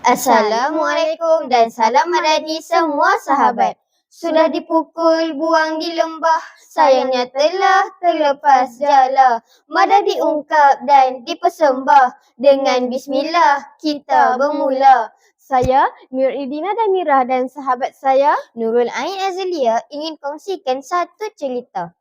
Assalamualaikum dan salam madani semua sahabat. Sudah dipukul, buang di lembah, sayangnya telah terlepas jala. Mada diungkap dan dipersembah, dengan bismillah kita bermula. Saya Nur Idina Damirah dan sahabat saya Nurul Ain Azalia ingin kongsikan satu cerita.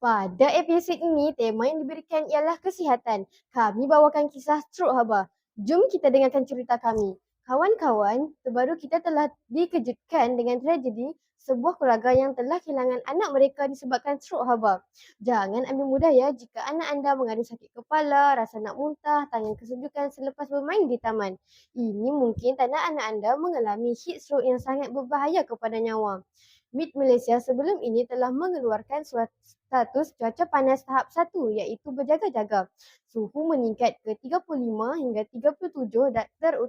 Pada episod ini, tema yang diberikan ialah kesihatan. Kami bawakan kisah stroke haba. Jom kita dengarkan cerita kami. Kawan-kawan, terbaru kita telah dikejutkan dengan tragedi sebuah keluarga yang telah kehilangan anak mereka disebabkan stroke haba. Jangan ambil mudah ya jika anak anda mengada sakit kepala, rasa nak muntah, tangan kesejukan selepas bermain di taman. Ini mungkin tanda anak anda mengalami heat stroke yang sangat berbahaya kepada nyawa. MIT Malaysia sebelum ini telah mengeluarkan status cuaca panas tahap 1 iaitu berjaga-jaga. Suhu meningkat ke 35 hingga 37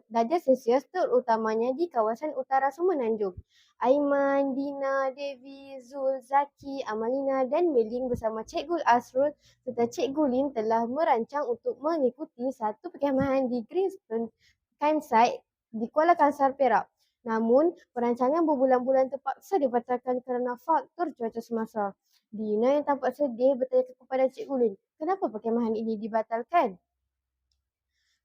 darjah Celsius terutamanya di kawasan utara Semenanjung. Aiman, Dina, Devi, Zul, Zaki, Amalina dan Meling bersama Cikgu Asrul serta Cikgu Lin telah merancang untuk mengikuti satu perkemahan di Greenstone Campsite di Kuala Kangsar, Perak. Namun, perancangan berbulan-bulan terpaksa dibatalkan kerana faktor cuaca semasa. Dina yang tampak sedih bertanya kepada Cikgu Lin, kenapa perkemahan ini dibatalkan?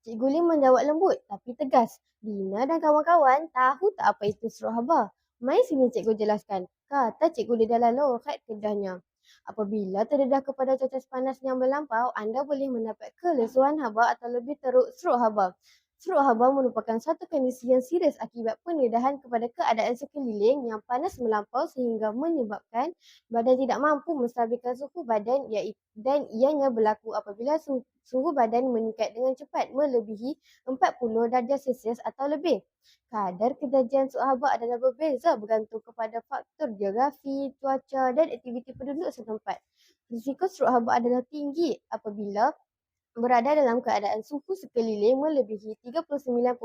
Cikgu Lin menjawab lembut tapi tegas. Dina dan kawan-kawan tahu tak apa itu stroke haba? Mai sini cikgu jelaskan, kata Cikgu Lin dalam lorat kedahnya. Apabila terdedah kepada cuaca panas yang melampau, anda boleh mendapat kelesuan haba atau lebih teruk stroke haba. Stroke haba merupakan satu kondisi yang serius akibat pendedahan kepada keadaan sekeliling yang panas melampau sehingga menyebabkan badan tidak mampu menstabilkan suhu badan dan ianya berlaku apabila suhu badan meningkat dengan cepat melebihi 40 darjah Celsius atau lebih. Kadar kejadian stroke haba adalah berbeza bergantung kepada faktor geografi, cuaca dan aktiviti penduduk setempat. Risiko stroke haba adalah tinggi apabila berada dalam keadaan suhu sekeliling melebihi 39.2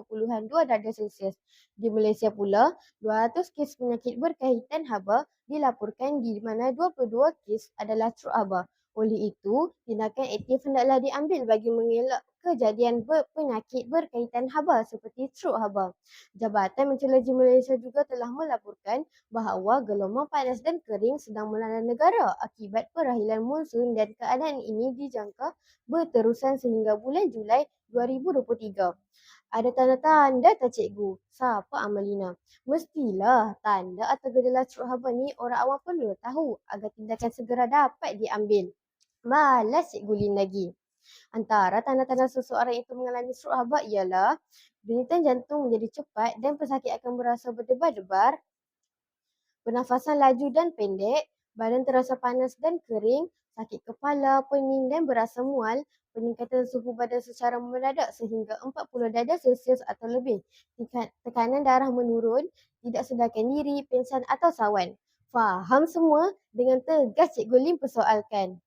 darjah Celsius. Di Malaysia pula, 200 kes penyakit berkaitan haba dilaporkan di mana 22 kes adalah stroke haba. Oleh itu, tindakan aktif hendaklah diambil bagi mengelak kejadian penyakit berkaitan haba seperti stroke haba. Jabatan Meteorologi Malaysia juga telah melaporkan bahawa gelombang panas dan kering sedang melanda negara akibat perailan monsun dan keadaan ini dijangka berterusan sehingga bulan Julai 2023. Ada tanda-tanda tak cikgu? Siapa Amalina? Mestilah tanda atau gejala stroke haba ni orang awam perlu tahu agar tindakan segera dapat diambil. Malas Cikgu Lin lagi. Antara tanda-tanda seseorang itu mengalami stroke haba ialah denyutan jantung menjadi cepat dan pesakit akan berasa berdebar-debar, pernafasan laju dan pendek, badan terasa panas dan kering, sakit kepala, pening dan berasa mual, peningkatan suhu badan secara mendadak sehingga 40 darjah Celsius atau lebih, tekanan darah menurun, tidak sedarkan diri, pingsan atau sawan. Faham semua? Dengan tegas Cikgu Lim persoalkan.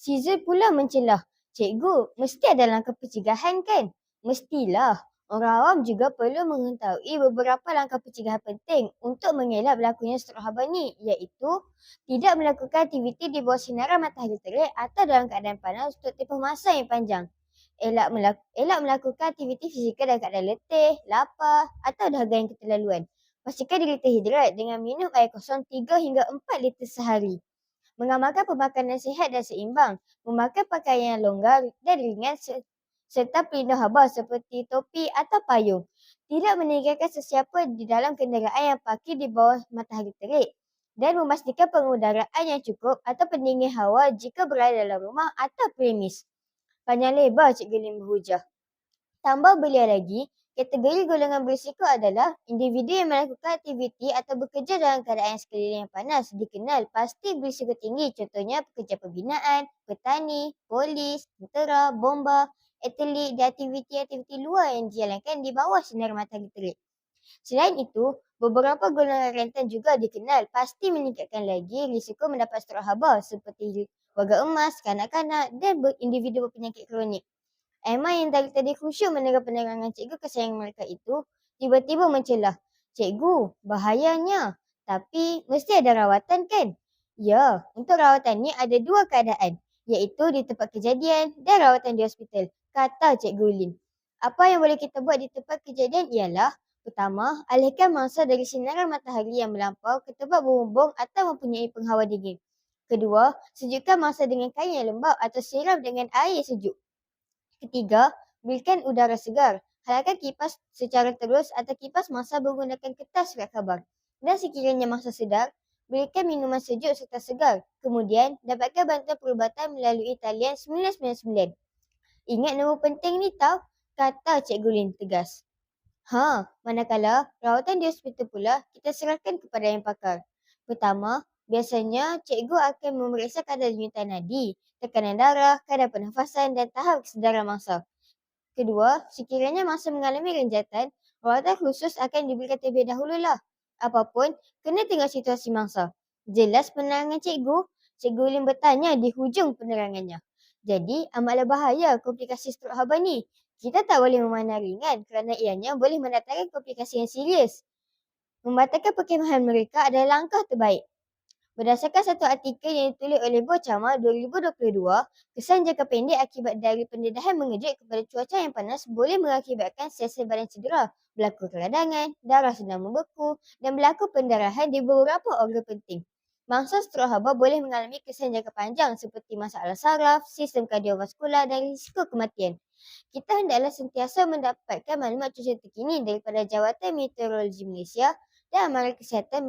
Sizul pula mencelah, cikgu, mesti ada langkah pencegahan kan? Mestilah. Orang awam juga perlu mengetahui beberapa langkah pencegahan penting untuk mengelak berlakunya stroke haba ni, iaitu tidak melakukan aktiviti di bawah sinaran matahari terik atau dalam keadaan panas untuk tempoh masa yang panjang. Elak melakukan aktiviti fizikal dalam keadaan letih, lapar atau dahaga yang keterlaluan. Pastikan diri terhidrat dengan minum air kosong 3 hingga 4 liter sehari. Mengamalkan pemakanan sihat dan seimbang, memakai pakaian yang longgar dan ringan serta pelindung haba seperti topi atau payung. Tidak meninggalkan sesiapa di dalam kenderaan yang parkir di bawah matahari terik. Dan memastikan pengudaraan yang cukup atau pendingin hawa jika berada dalam rumah atau premis. Panjang lebar Cikgu Lim berhujah. Tambah beliau lagi, kategori golongan berisiko adalah individu yang melakukan aktiviti atau bekerja dalam keadaan sekeliling yang panas dikenal pasti berisiko tinggi, contohnya pekerja pembinaan, petani, polis, tentera, bomba, atlet dan aktiviti-aktiviti luar yang dijalankan di bawah sinar matahari terik. Selain itu, beberapa golongan rentan juga dikenal pasti meningkatkan lagi risiko mendapat stroke haba seperti warga emas, kanak-kanak dan individu berpenyakit kronik. Aiman yang dari tadi khusyuk mendengar penerangan cikgu kesayangan mereka itu, tiba-tiba mencelah. Cikgu, bahayanya. Tapi mesti ada rawatan kan? Ya, untuk rawatan ni ada 2 keadaan, iaitu di tempat kejadian dan rawatan di hospital. kata Cikgu Lin. Apa yang boleh kita buat di tempat kejadian ialah, pertama, alihkan mangsa dari sinaran matahari yang melampau ke tempat berbumbung atau mempunyai penghawa dingin. Kedua, sejukkan mangsa dengan kain yang lembap atau siram dengan air sejuk. Ketiga, berikan udara segar. Halangkan kipas secara terus atau kipas mangsa menggunakan kertas surat khabar. Dan sekiranya mangsa sedar, berikan minuman sejuk serta segar. Kemudian, dapatkan bantuan perubatan melalui talian 999. Ingat nombor penting ni tau, kata Cikgu Lin tegas. Manakala rawatan di hospital pula, kita serahkan kepada yang pakar. Pertama, biasanya cikgu akan memeriksa kadar denyutan nadi, tekanan darah, kadar pernafasan dan tahap kesedaran mangsa. Kedua, sekiranya mangsa mengalami renjatan, rawatan khusus akan diberikan terlebih dahululah. Apapun, kena tengok situasi mangsa. Jelas penerangan cikgu? Cikgu Lim bertanya di hujung penerangannya. Jadi, amatlah bahaya komplikasi strok haba ni. Kita tak boleh memandang ringan kerana ianya boleh mendatangkan komplikasi yang serius. Membatalkan perkhemahan mereka adalah langkah terbaik. Berdasarkan satu artikel yang ditulis oleh Bo Chama 2022, kesan jangka pendek akibat dari pendedahan mengejut kepada cuaca yang panas boleh mengakibatkan sel-sel badan cedera, berlaku keradangan, darah sedang membeku dan berlaku pendarahan di beberapa organ penting. Mangsa strok haba boleh mengalami kesan jangka panjang seperti masalah saraf, sistem kardiovaskular dan risiko kematian. Kita hendaklah sentiasa mendapatkan maklumat cuaca terkini daripada Jawatan Meteorologi Malaysia dan amaran kesihatan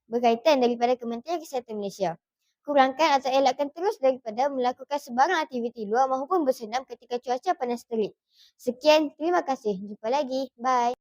berkaitan daripada Kementerian Kesihatan Malaysia. Kurangkan atau elakkan terus daripada melakukan sebarang aktiviti luar maupun bersenam ketika cuaca panas terik. Sekian, terima kasih. Jumpa lagi. Bye.